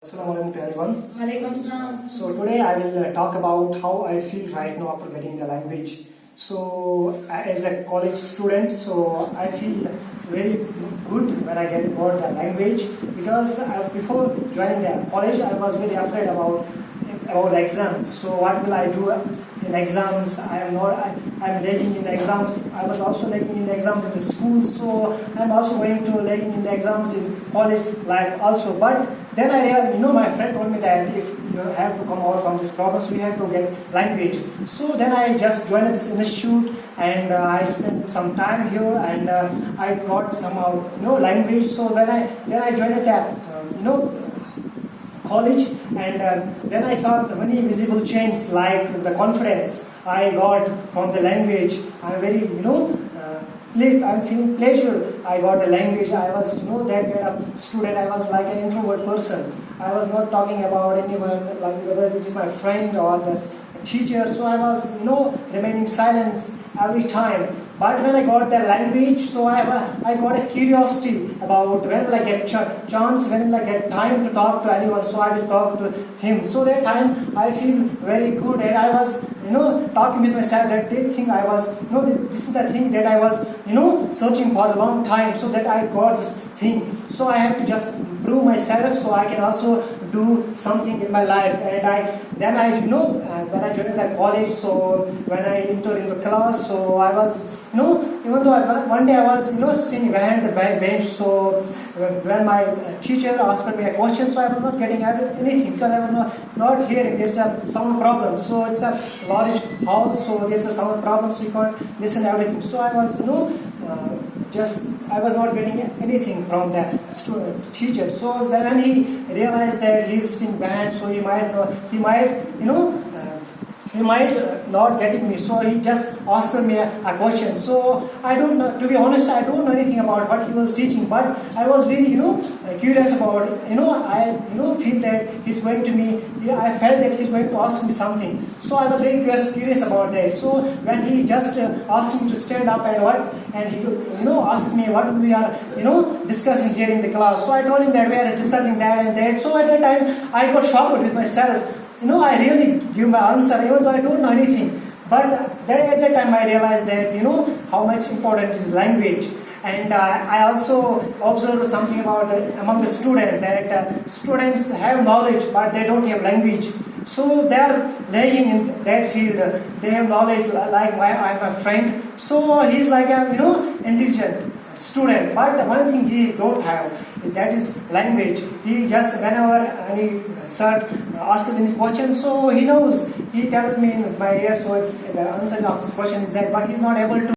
Assalamualaikum to everyone. Walaikum salam. So today I will talk about how I feel right now after getting the language. So as a college student, so I feel very good when I got the language because before joining the college I was very afraid about the exams. So what will I do in exams? I'm lagging in the exams. I was also lagging in the exams in the school. So I'm also going to lagging in the exams in college life also. But then I realized, my friend told me that if you have to come out from this problem, so you have to get language. So then I just joined this institute and I spent some time here and I got somehow language. So then I joined that college and then I saw many visible changes like the confidence I got from the language. I'm very I'm feeling pleasure. I got the language. I was that kind of student. I was like an introvert person. I was not talking about anyone, like whether it is my friend or the teacher. So I was remaining silent every time. But when I got the language, so I got a curiosity about when will I get chance, when will I get time to talk to anyone, so I will talk to him. So that time I feel very good and I was talking with myself that they think I was this is the thing that I was searching for a long time, so that I got this thing. So I have to just prove myself so I can also do something in my life. And then I when I joined the college, so when I entered into class, so I was even though one day I was sitting behind the bench, so when my teacher asked me a question, so I was not getting anything because I was not hearing. There's a sound problem, so it's a large house, so there's a sound problem, so you can't listen to everything. So I was I was not getting anything from the teacher. So when he realized that he's sitting behind, so he might not getting me, so he just asked me a question. So I don't know, to be honest, I don't know anything about what he was teaching, but I was very curious about it. I feel that he's going to me. I felt that he's going to ask me something. So I was very curious about that. So when he just asked me to stand up and he asked me what we are discussing here in the class. So I told him that we are discussing that and that. So at that time I got shocked with myself. I really give my answer even though I don't know anything. But at that time I realized that how much important is language. And I also observed something about among the students that students have knowledge but they don't have language. So they are lagging in that field. They have knowledge like I have a friend. So he's like a intelligent student, but one thing he don't have, that is language. He just whenever any sir asks any question, so he knows. He tells me in my ear, so the answer of this question is that, but he's not able to